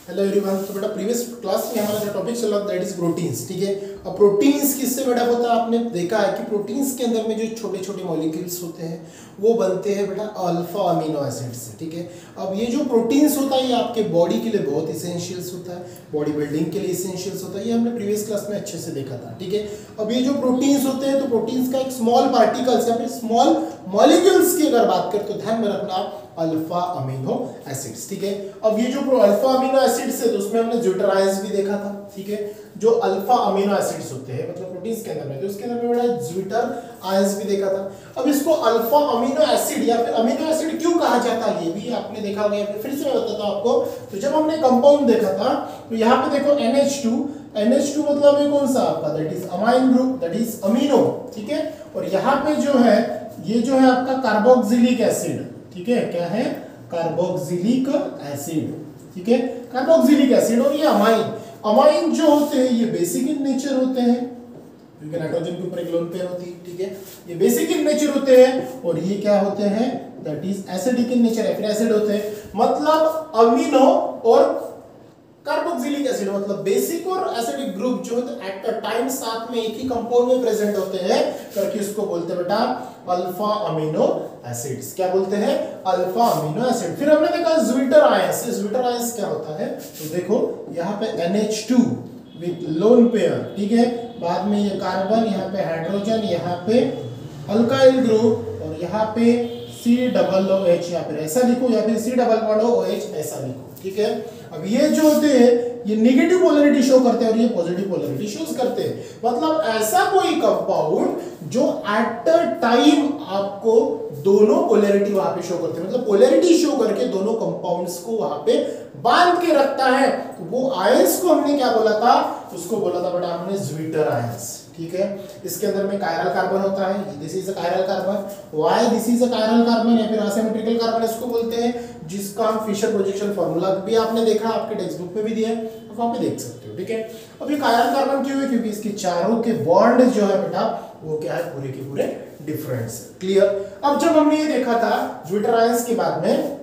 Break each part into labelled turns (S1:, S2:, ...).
S1: Hello everyone. तो बेटा previous class में हमारा जो टॉपिक चल रहा था दैट इज प्रोटीन्स। ठीक है, अब प्रोटीन्स किससे बेटा होता है? आपने देखा है कि प्रोटीन्स के अंदर में जो छोटे छोटे मॉलिक्यूल्स होते हैं वो बनते हैं बेटा अल्फा अमीनो एसिड से। ठीक है, अब ये जो प्रोटीन्स होता है ये आपके बॉडी के लिए बहुत इसेंशियल्स होता है, बॉडी बिल्डिंग के लिए इसेंशियल्स होता है, ये हमने प्रीवियस क्लास में अच्छे से देखा था। ठीक है, अब ये जो प्रोटीन्स होते हैं तो प्रोटीन्स का एक स्मॉल पार्टिकल्स या फिर स्मॉल मॉलिक्यूल्स की अगर बात करें तो ध्यान में रखना अल्फा अमीनो एसिड्स। ठीक है, अब ये जो अल्फा अमीनो एसिड्स है तो उसमें हमने ज्विटर आयंस भी देखा था। ठीक है, जो अल्फा अमीनो एसिड्स होते हैं मतलब प्रोटीन्स के अंदर में तो उसके अंदर में बड़ा ज्विटर आयंस भी देखा था। अब इसको अल्फा अमीनो एसिड या फिर अमीनो एसिड क्यों कहा जाता है ये भी आपने देखा होगा, या फिर से मैं बताता हूं आपको। तो जब हमने कंपाउंड देखा था तो यहाँ पे देखो NH2 मतलब ये कौन सा आपका that is amine group, that is amino. ठीक है, और यहाँ पे जो है ये जो है आपका कार्बोक्सिलिक एसिड। ठीक है, क्या है? Carboxylic acid. ठीक है, कार्बोक्सिलिक एसिड और ये अमाइन जो होते हैं ये बेसिक इन नेचर होते हैं क्योंकि नाइट्रोजन के ऊपर एक लोन पेयर होती है। ठीक है, ये बेसिक इन नेचर होते हैं और ये क्या होते हैं that is acidic in nature है, फिर एसिड होते हैं। मतलब अमीनो और कार्बोक्सिलिक एसिड मतलब बेसिक और एसिडिक ग्रुप जो एट अ टाइम साथ में एक ही कंपाउंड में प्रेजेंट होते हैं करके उसको बोलते हैं बेटा अल्फा अमीनो एसिड्स। क्या बोलते हैं? Alpha amino acid. फिर हमने देखा ज्विटर आयंस क्या होता है तो देखो यहाँ पे NH2 विद लोन पेयर। ठीक है, बाद में ये कार्बन, यहाँ पे हाइड्रोजन, यहाँ पे अल्काइल ग्रुप और यहाँ पे COOH या फिर ऐसा लिखो या फिर COOH ऐसा लिखो। ठीक है, अब ये जो होते हैं ये नेगेटिव पोलैरिटी शो करते हैं और ये पॉजिटिव पोलैरिटी शोज करते हैं। मतलब ऐसा कोई कंपाउंड जो एट अ टाइम आपको दोनों पोलैरिटी वहां पे शो करते हैं, मतलब पोलैरिटी शो करके दोनों कंपाउंड्स को वहां पे बांध के रखता है। तो वो आयंस को हमने क्या बोला था? उसको बोला था बेटा हमने ज्विटर आयंस। ठीक है, इसके अंदर में कायरल कार्बन होता है, this is a chiral carbon. Why this is a chiral carbon या फिर असिमेट्रिकल कार्बन इसको बोलते हैं, जिसका हम फिशर प्रोजेक्शन फार्मूला भी आपने देखा, आपके टेक्स्ट बुक में भी दिया है, आप वहां पे देख सकते हो। ठीक है, अब ये कायरल कार्बन क्यों है? क्योंकि इसके चारों के बॉन्ड जो है बेटा वो क्या है पूरे के पूरे डिफरेंट है। क्लियर? अब जब हमने ये देखा था ज्विटर आयंस के बाद में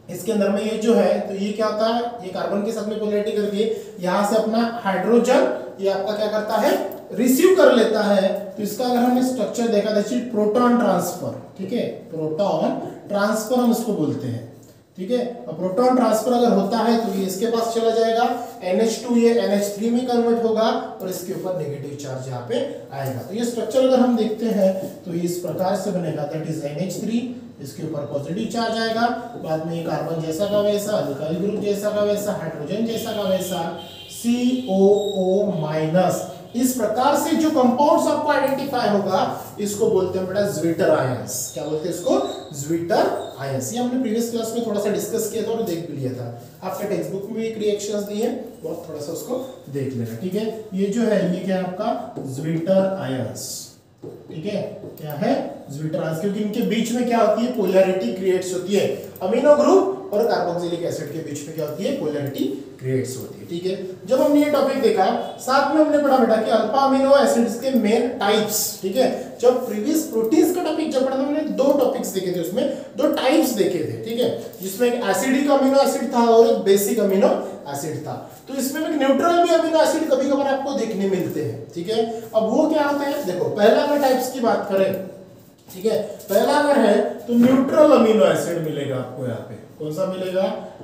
S1: इसके अंदर में ये जो है तो ये क्या होता है, ये कार्बन के साथ में पोलैरिटी करके यहां से अपना हाइड्रोजन ये आपका क्या करता है रिसीव कर लेता है। तो इसका अगर हमने स्ट्रक्चर देखा तो प्रोटॉन ट्रांसफर। ठीक है, प्रोटॉन ट्रांसफर हम इसको बोलते हैं। ठीक है, अब प्रोटॉन ट्रांसफर अगर होता है तो ये इसके पास चला जाएगा, NH2 ये NH3 में कन्वर्ट होगा और इसके ऊपर नेगेटिव चार्ज यहाँ पे आएगा। तो ये स्ट्रक्चर अगर हम देखते हैं तो ये इस प्रकार से बनेगा, दैट इज NH3, इसके ऊपर पॉजिटिव चार्ज आएगा, बाद में ये कार्बन जैसा का वैसा, अल्काइल ग्रुप जैसा का वैसा, हाइड्रोजन जैसा का वैसा, COO-। इस प्रकार से जो कंपाउंड्स आपको आइडेंटिफाई होगा इसको बोलते हैं बेटा ज्विटर आयंस। क्या बोलते हैं इसको? Zwitter ions. ये हमने प्रीवियस क्लास में थोड़ा सा डिस्कस किया था और देख भी लिया था, आपके टेक्स्ट बुक में एक रिएक्शंस दिए वो थोड़ा सा उसको देख लेना। ठीक है, ये जो है ये क्या है आपका ज्विटर आयंस। ठीक है, क्या है? ज्विटर आयंस, क्योंकि इनके बीच में क्या होती है पोलैरिटी क्रिएट्स होती है, अमीनो ग्रुप और कार्बोक्सिलिक एसिड के बीच में क्या होती है पोलैरिटी क्रिएट्स होती है। ठीक है, जब हमने ये टॉपिक देखा साथ में हमने पढ़ा बेटा कि अल्फा अमीनो एसिड्स के मेन टाइप्स। ठीक है, जब प्रीवियस प्रोटीन्स का टॉपिक जब पढ़ा था हमने दो टॉपिक्स देखे थे, उसमें दो टाइप्स देखे थे। ठीक है, जिसमें एक एसिडिक अमीनो एसिड था और एक बेसिक अमीनो एसिड था। तो इसमें एक न्यूट्रल भी अमीनो एसिड कभी कभार आपको देखने मिलते हैं। ठीक है, अब वो क्या होते हैं देखो, पहला अगर टाइप्स की बात करें, ठीक है, पहला अगर है तो न्यूट्रल अमीनो एसिड मिलेगा आपको यहाँ पे। कौन सा मिलेगा?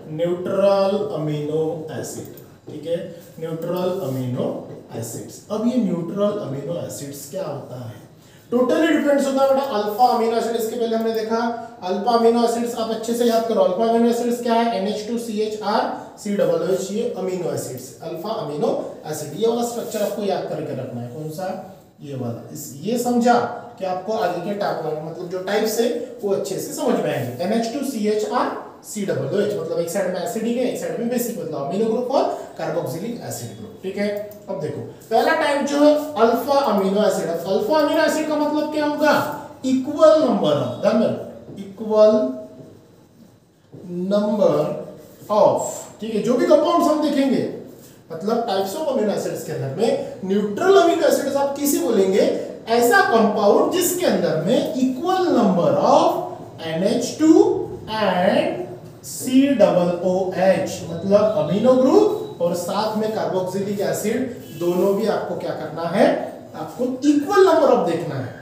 S1: Neutral amino acid. ठीक है, न्यूट्रल अमीनो एसिड्स। अब ये न्यूट्रल अमीनो एसिड्स क्या होता है? टोटली डिपेंड्स होता है बेटा अल्फा अमीनो एसिड। इसके पहले हमने देखा अल्फा अमीनो एसिड्स, आप अच्छे से याद करो। अल्फा अमीनो एसिड्स क्या है? NH2CHR COOH, ये amino acids, alpha amino acid. ये वाला स्ट्रक्चर आपको याद करके रखना है। कौन सा? ये वाला। ये समझा कि आपको आगे के टाइप मतलब जो टाइप्स है वो अच्छे से समझ में आएंगे। NH2CHR COOH मतलब एक साइड में एसिडिक है, एक साइड में बेसिक मतलब अमीनो ग्रुप और कार्बोक्सिलिक एसिड ग्रुप। ठीक है, अब देखो पहला टाइप जो है alpha amino acid. Alpha amino acid का मतलब क्या होगा? इक्वल नंबर ऑफ, ध्यान रखना, इक्वल नंबर ऑफ। ठीक है, जो भी कंपाउंड्स हम देखेंगे मतलब टाइप्स ऑफ अमीनो एसिड्स के अंदर में न्यूट्रल अमीनो एसिड्स आप किसे बोलेंगे? ऐसा कंपाउंड जिसके अंदर में equal number of NH2 and COOH, मतलब अमीनो ग्रुप और साथ में कार्बोक्सिलिक एसिड, दोनों भी आपको क्या करना है, आपको इक्वल नंबर ऑफ देखना है।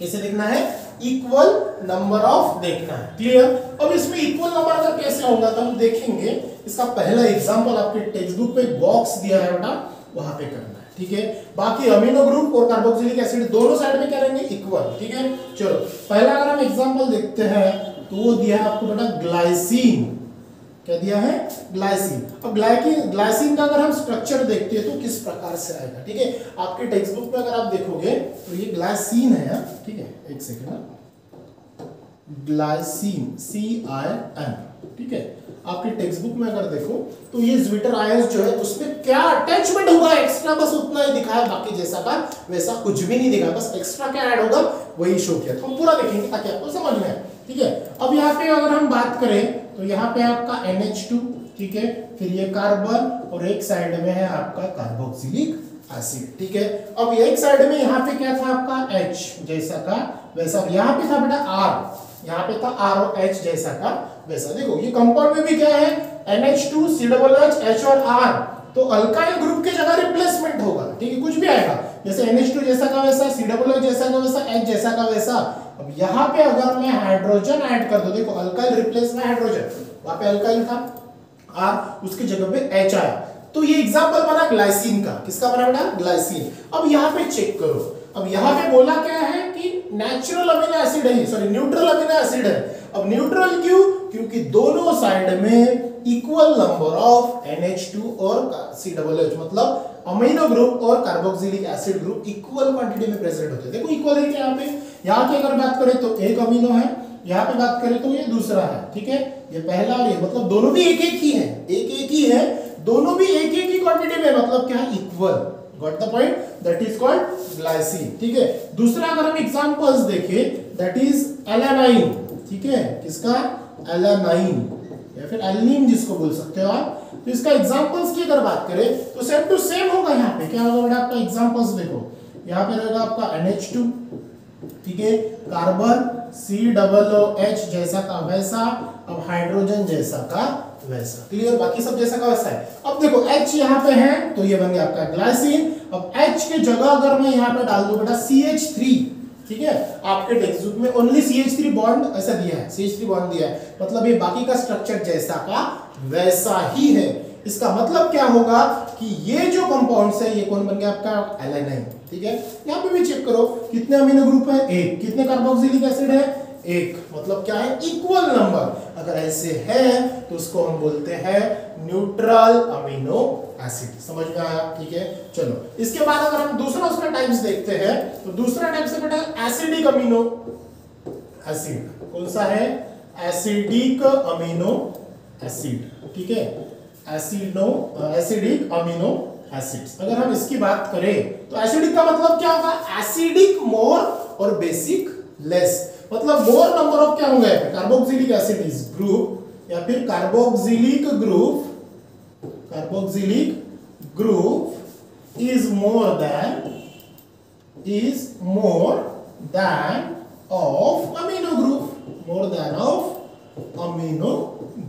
S1: कैसे देखना है? इक्वल नंबर ऑफ देखना है। क्लियर? अब इसमें इक्वल नंबर अगर कैसे होगा तो हम देखेंगे। इसका पहला एग्जांपल आपके टेक्स्ट बुक पे बॉक्स दिया है बेटा, वहां पे करना है। ठीक है, बाकी अमीनो ग्रुप और कार्बोक्सिलिक एसिड दोनों साइड में क्या रहेंगे, इक्वल। ठीक है, चलो पहला अगर हम एग्जांपल देखते हैं तो वो दिया है आपको बेटा ग्लाइसिन। क्या दिया है? ग्लाइसिन। अब ग्लाइसिन का अगर हम स्ट्रक्चर देखते हैं तो किस प्रकार से आएगा। ठीक है, आपके टेक्स्ट बुक में अगर आप देखोगे तो ये ग्लाइसिन है। ठीक है, एक सेकेंड, ग्लाइसिन CIN। ठीक है, आपके टेक्स्ट बुक में अगर देखो तो ये ज्विटर आयंस जो है उसमें क्या अटैचमेंट होगा एक्स्ट्रा, बस उतना ही दिखा है, बाकी जैसा का वैसा कुछ भी नहीं दिखा, बस एक्स्ट्रा क्या ऐड होगा वही शो किया। तो हम पूरा देखेंगे ताकि आपको समझ में आए। ठीक है, अब यहाँ पे अगर हम बात करें तो यहाँ पे आपका NH2, ठीक है, फिर ये कार्बन और एक साइड में है आपका कार्बोक्सिलिक एसिड। ठीक है, अब एक साइड में यहाँ पे क्या था आपका H जैसा का वैसा, यहाँ पे था बेटा R, यहाँ पे था ROH जैसा का वैसा। देखो ये कंपाउंड में भी क्या है, NH2 COOH H और R, तो अल्काइल ग्रुप की जगह रिप्लेसमेंट होगा। ठीक है, कुछ भी आएगा, जैसे NH2 जैसा का वैसा, COOH जैसा का वैसा, H जैसा का वैसा। अब यहाँ पे अगर मैं हाइड्रोजन ऐड कर दूं, देखो अल्काइल रिप्लेस में हाइड्रोजन, वहां पे अल्काइल था R, उसकी जगह पे H आया, तो ये एग्जांपल बना ग्लाइसिन का। किसका बना बेटा? ग्लाइसिन। अब यहाँ पे चेक करो, अब यहाँ पे बोला क्या है कि नेचुरल अमीनो एसिड है, सॉरी न्यूट्रल अमीनो एसिड है। अब न्यूट्रल क्यों? क्योंकि दोनों साइड में इक्वल नंबर ऑफ NH2 और COOH, मतलब अमीनो ग्रुप और carboxylic acid group equal quantity में प्रेजेंट होते हैं। देखो इक्वल है क्या यहाँ पे, यहाँ की अगर बात करें तो एक अमीनो है, यहाँ पे बात करें तो ये दूसरा है। ठीक है, ये पहला और ये, मतलब दोनों भी एक एक ही है, एक एक ही है, दोनों भी एक एक ही क्वांटिटी में, मतलब क्या है, equal. Got the point? That is called glycine. ठीक है, दूसरा अगर हम एग्जांपल्स देखें दैट इज एलानाइन। ठीक है, किसका? एलानाइन या फिर एल्निन जिसको बोल सकते हो आप। तो इसका एग्जांपल्स की अगर बात करें तो सेम टू सेम होगा। यहाँ पे क्या होगा बेटा आपका एग्जांपल्स देखो, यहाँ पे रहेगा आपका NH2, ठीक है, कार्बन COOH जैसा का वैसा, अब हाइड्रोजन जैसा का वैसा। क्लियर? बाकी सब जैसा का वैसा है। अब देखो H यहाँ पे है तो ये बन गया आपका ग्लाइसिन। अब H के जगह अगर मैं यहाँ पे डाल दूं बेटा CH3, ठीक है, आपके टेक्स्ट बुक में ओनली CH3 बॉन्ड ऐसा दिया है, CH3 बॉन्ड दिया है, मतलब ये बाकी का स्ट्रक्चर जैसा का वैसा ही है। इसका मतलब क्या होगा कि ये जो कंपाउंड्स है ये कौन बन गया आपका? एलानाइन। ठीक है, यहाँ पे भी चेक करो कितने अमीनो ग्रुप है? एक। कितने कार्बोक्सिलिक एसिड है? एक। मतलब क्या है? Equal number. अगर ऐसे है तो उसको हम बोलते हैं न्यूट्रल अमीनो एसिड। समझ में आया? ठीक है, चलो इसके बाद अगर हम दूसरा उसका टाइप्स देखते हैं तो दूसरा टाइप से बेटा एसिडिक अमीनो एसिड। कौन सा है? Acidic amino acid. ठीक है, एसिडिक अमीनो एसिड्स। अगर हम इसकी बात करें तो एसिडिक का मतलब क्या होगा? एसिडिक मोर और बेसिक लेस, मतलब मोर नंबर ऑफ क्या होंगे? कार्बोक्सिलिक एसिड इज ग्रुप या फिर carboxylic group is more than of amino group, more than of amino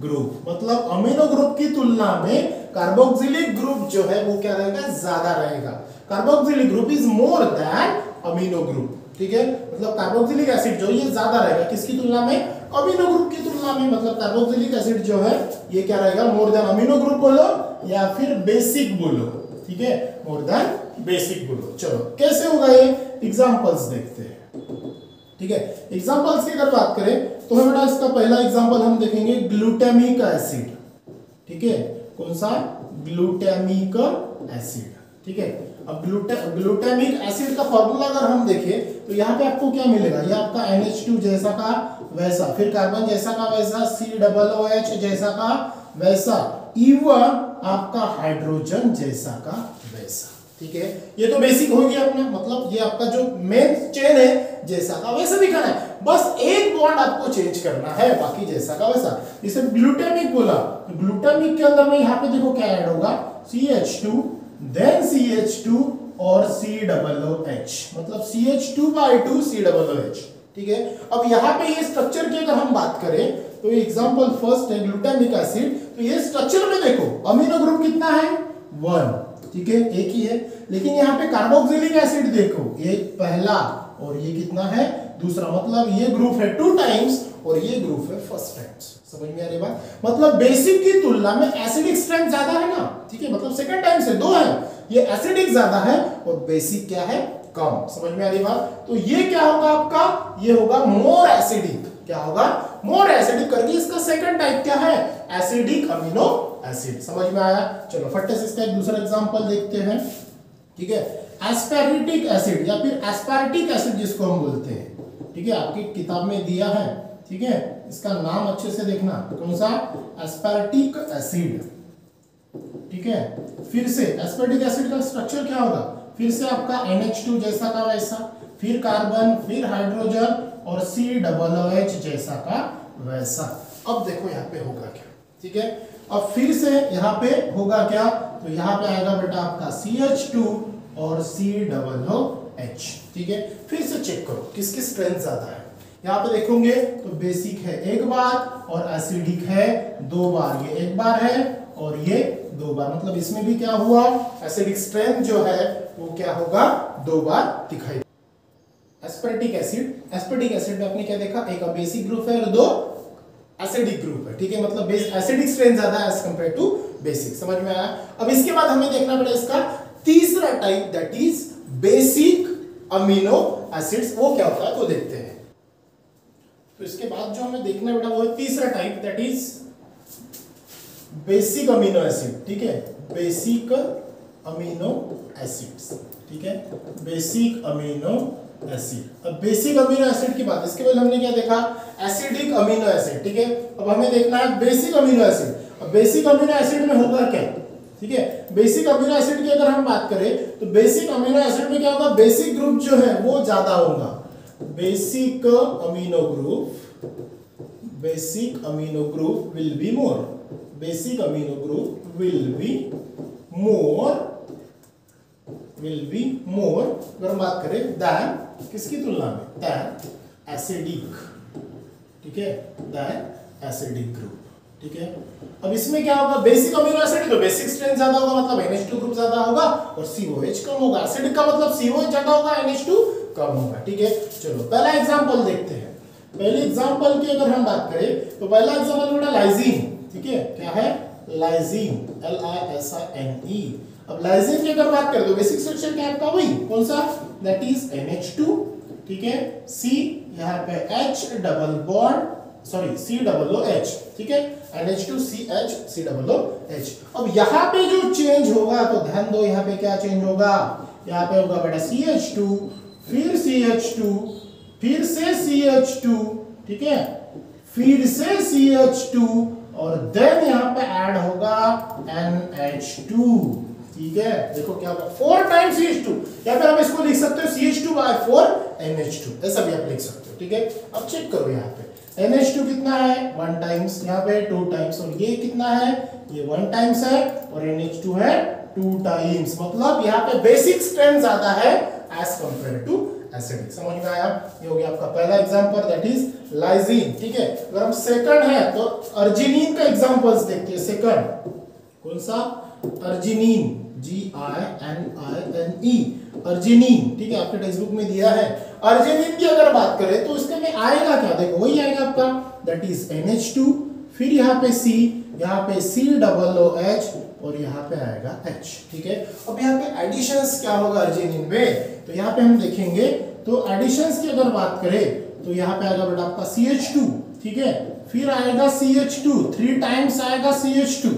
S1: group, मतलब अमीनो ग्रुप की तुलना में कार्बोक्सिलिक ग्रुप जो है वो क्या रहेगा? ज्यादा रहेगा। Carboxylic group is more than amino group. ठीक है, मतलब कार्बोक्सिलिक एसिड जो ये ज्यादा रहेगा किसकी तुलना में? अमीनो ग्रुप की तुलना में। मतलब कार्बोक्सिलिक एसिड जो है ये क्या रहेगा? मोर देन अमीनो ग्रुप बोलो या फिर बेसिक बोलो। ठीक है, मोर देन बेसिक बोलो। चलो कैसे होगा ये? एग्जांपल्स देखते हैं। ठीक है, एग्जांपल्स की अगर बात करें तो हम बेटा इसका पहला एग्जांपल हम देखेंगे ग्लूटामिक एसिड। ठीक है, कौन सा? Glutamic acid. ठीक है, अब ग्लूटामिक एसिड का फॉर्मूला अगर हम देखें तो यहाँ पे आपको क्या मिलेगा? ये आपका NH2 जैसा का वैसा, फिर कार्बन जैसा का वैसा, COOH जैसा का वैसा, इवन आपका हाइड्रोजन जैसा का वैसा। ठीक है, ये तो बेसिक हो गया अपना, मतलब ये आपका जो मेन चेन है जैसा का वैसा दिखाना है, बस एक बॉन्ड आपको चेंज करना है, बाकी जैसा का वैसा। जैसे ग्लूटामिक बोला, ग्लूटामिक के अंदर में यहाँ पे देखो क्या ऐड होगा? CH2 देन CH2 और COOH, मतलब CH2/2 COOH। ठीक है, अब यहाँ पे ये स्ट्रक्चर की अगर हम बात करें तो ये एग्जांपल फर्स्ट है ग्लूटामिक एसिड। तो ये स्ट्रक्चर में देखो अमीनो ग्रुप कितना है 1, ठीक है एक ही है, लेकिन यहाँ पे कार्बोक्सिलिक एसिड देखो ये पहला और ये कितना है दूसरा, मतलब ये ग्रुप है 2 टाइम्स और ये ग्रुप है फर्स्ट टाइम्स। समझ में आ रही बात? मतलब बेसिक की तुलना में एसिडिक स्ट्रेंथ ज्यादा है ना, ठीक है, मतलब सेकंड टाइम से 2 है, ये एसिडिक ज्यादा है और बेसिक क्या है कम। समझ में आ रही बात? तो ये क्या होगा आपका, ये होगा मोर एसिडिक। क्या होगा? मोर एसिडिक करके इसका सेकंड टाइप क्या है एसिडिक अमीनो एसिड। समझ में आया? चलो फट्टे से इसका एक दूसरा एग्जांपल देखते हैं, ठीक है। एस्पेरिटिक एसिड या फिर एस्पेरिटिक एसिड जिसको हम बोलते हैं, ठीक है, आपकी किताब में दिया है, ठीक है, इसका नाम अच्छे से देखना, कौन सा एस्पेरिटिक एसिड, ठीक है। फिर से एस्पेरिटिक एसिड का स्ट्रक्चर क्या होगा, फिर से आपका NH2 जैसा का वैसा, फिर कार्बन, फिर हाइड्रोजन और COOH जैसा का वैसा। अब देखो यहाँ पे होगा क्या, ठीक है। अब फिर से यहाँ पे होगा क्या, तो यहाँ पे आएगा बेटा आपका CH2 और COOH, ठीक है। फिर से चेक करो किसकी स्ट्रेंथ ज्यादा है। यहाँ पे देखोगे तो बेसिक है 1 बार और एसिडिक है 2 बार, ये 1 बार है और ये 2 बार, मतलब इसमें भी क्या हुआ एसिडिक स्ट्रेंथ जो है वो क्या होगा 2 बार दिखाई। एस्पेरिटिक एसिड में आपने क्या देखा, एक बेसिक ग्रुप है और 2 एसिडिक ग्रुप है, ठीक है, मतलब एसिडिक स्ट्रेंथ ज्यादा है एज कंपेयर टू बेसिक। समझ में आया? अब इसके बाद हमें देखना पड़ेगा इसका तीसरा type, that is basic amino acids. वो क्या होता है वो देखते हैं। तो इसके बाद जो हमें देखना बेटा वो है तीसरा type, that is basic amino acid, ठीक है, बेसिक अमीनो एसिड्स, ठीक है, बेसिक अमीनो एसिड। अब बेसिक अमीनो एसिड की बात, इसके पहले हमने क्या देखा एसिडिक अमीनो एसिड, ठीक है। अब हमें देखना है बेसिक अमीनो एसिड। अब बेसिक अमीनो एसिड में होगा क्या, ठीक है, बेसिक अमीनो एसिड की अगर हम बात करें तो बेसिक अमीनो एसिड में क्या होगा, बेसिक ग्रुप जो है वो ज्यादा होगा, basic amino group will be more, basic amino group will be more अगर हम बात करें देन किसकी तुलना में, देन एसिडिक, ठीक है, देन एसिडिक ग्रुप, ठीक है। अब इसमें क्या होगा, बेसिक अमीनो एसिड तो बेसिक स्ट्रेंथ ज्यादा होगा, मतलब NH2 ग्रुप ज्यादा होगा और COH कम होगा। एसिडिक का मतलब COH ज्यादा होगा, NH2 कम होगा, ठीक है। चलो पहला एग्जांपल देखते हैं। पहले एग्जांपल की अगर हम बात करें तो पहला एग्जांपल बेटा लाइजीन, ठीक है, क्या है लाइजीन, LISINE। अब लाइजीन की अगर बात करें तो बेसिक स्ट्रक्चर क्या है आपका, वही कौन सा, दैट इज NH2, ठीक है, C यहाँ पे H double bond, sorry COOH, ठीक है, NH2CH COOH। अब यहाँ पे जो चेंज होगा तो ध्यान दो, यहाँ पे क्या चेंज होगा, यहाँ पे होगा बेटा CH2, फिर CH2, फिर से CH2, ठीक है, फिर से CH2 और देन यहाँ पे ऐड होगा NH2, ठीक है। देखो क्या होगा 4 टाइम्स CH2, या फिर आप इसको लिख सकते हो CH2/4 NH2, ऐसा भी आप लिख सकते हो, ठीक है। अब चेक करो यहाँ पे NH2 कितना है 1 टाइम्स, यहाँ पे 2 टाइम्स और ये कितना है, ये 1 टाइम्स है और NH2 है 2 टाइम्स, मतलब यहाँ पे बेसिक स्ट्रेंथ ज्यादा है एज कंपेयर टू एसिडिक। समझ में आया? ये हो गया आपका पहला एग्जांपल, दैट इज लाइजीन, ठीक है। अगर हम सेकंड है तो अर्जिनिन का एग्जांपल्स देखते हैं। सेकंड कौन सा, अर्जिनिन, GININE, अर्जिनिन, ठीक है, आपके टेक्स्ट बुक में दिया है। अर्जिनिन की अगर बात करें तो इसके में आएगा क्या, देखो वही आएगा आपका, दैट इज NH2, फिर यहाँ पे C, यहाँ पे COOH और यहाँ पे आएगा H, ठीक है। अब यहाँ पे एडिशंस क्या होगा अर्जिनिन में, तो यहाँ पे हम देखेंगे तो एडिशंस की अगर बात करें तो यहाँ पे आएगा बेटा आपका CH2, ठीक है, फिर आएगा CH2, 3 टाइम्स आएगा CH2,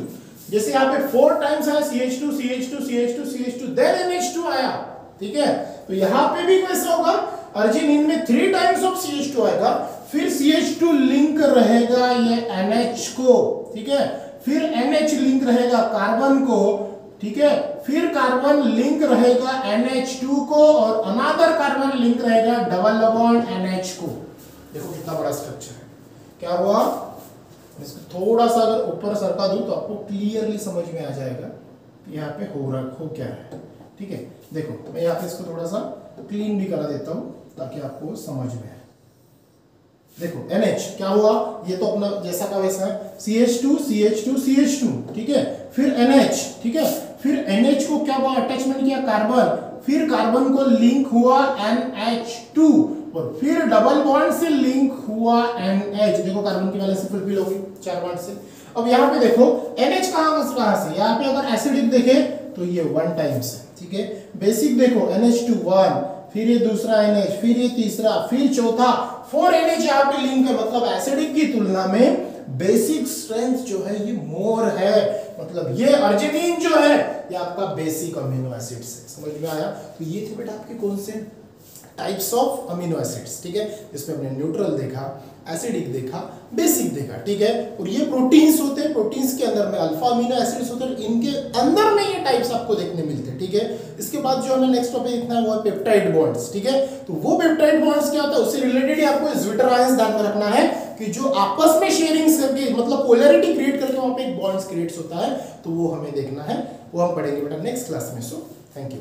S1: जैसे यहाँ पे 4 टाइम्स आया CH2 CH2 CH2 CH2 then NH2 आया, ठीक है। तो यहाँ पे भी कैसा होगा, अर्जिनिन में 3 टाइम्स ऑफ CH2 आएगा, फिर CH2 लिंक रहेगा ये NH को, ठीक है, फिर NH लिंक रहेगा कार्बन को, ठीक है, फिर कार्बन लिंक रहेगा NH2 को और अनदर कार्बन लिंक रहेगा डबल बॉन्ड NH को। देखो कितना बड़ा स्ट्रक्चर है। क्या हुआ, इसको थोड़ा सा अगर ऊपर सरका दूं तो आपको क्लियरली समझ में आ जाएगा यहाँ पे हो क्या है, ठीक है। देखो मैं यहाँ पे इसको थोड़ा सा क्लीन भी करा देता हूँ ताकि आपको समझ में आए। देखो NH क्या हुआ, ये तो अपना जैसा का वैसा है, CH2 CH2 CH2, ठीक है, फिर NH, ठीक है, फिर NH को क्या हुआ, अटैचमेंट किया कार्बन, फिर कार्बन को लिंक हुआ NH2 और फिर डबल बॉन्ड से लिंक हुआ NH, देखो कार्बन की वैलेंसी फुलफिल होगी 4 बॉन्ड से। अब यहाँ पे देखो NH कहाँ से, यहाँ पे अगर एसिडिक देखे तो ये 1 टाइम्स है, ठीक है, बेसिक देखो NH2 1, फिर ये दूसरा NH, फिर ये तीसरा, फिर चौथा 4 NH यहाँ पे लिंक है, मतलब एसिडिक की तुलना में बेसिक स्ट्रेंथ जो है ये मोर है, मतलब ये अर्जिनिन जो है ये आपका बेसिक अमीनो एसिड्स है। समझ में आया? तो ये थे बेटा आपके कौन से टाइप्स ऑफ अमीनो एसिड्स, ठीक है, जिसमें हमने न्यूट्रल देखा, एसिडिक देखा, बेसिक देखा, ठीक है, और ये प्रोटीन्स होते हैं, प्रोटीन्स के अंदर में अल्फा अमीनो एसिड्स होते हैं, इनके अंदर में ये टाइप्स आपको देखने मिलते हैं, ठीक है। इसके बाद जो हमें नेक्स्ट टॉपिक देखना है वो है पेप्टाइड बॉन्ड्स, ठीक है, तो वो पेप्टाइड बॉन्ड्स क्या होता है, उससे रिलेटेड ही आपको ज्विटर आयंस ध्यान में रखना है कि जो आपस में शेयरिंग्स करके मतलब पोलैरिटी क्रिएट करके वहां पे एक बॉन्ड्स क्रिएट होता है, तो वो हमें देखना है, वो हम पढ़ेंगे बेटा नेक्स्ट क्लास में। So thank you.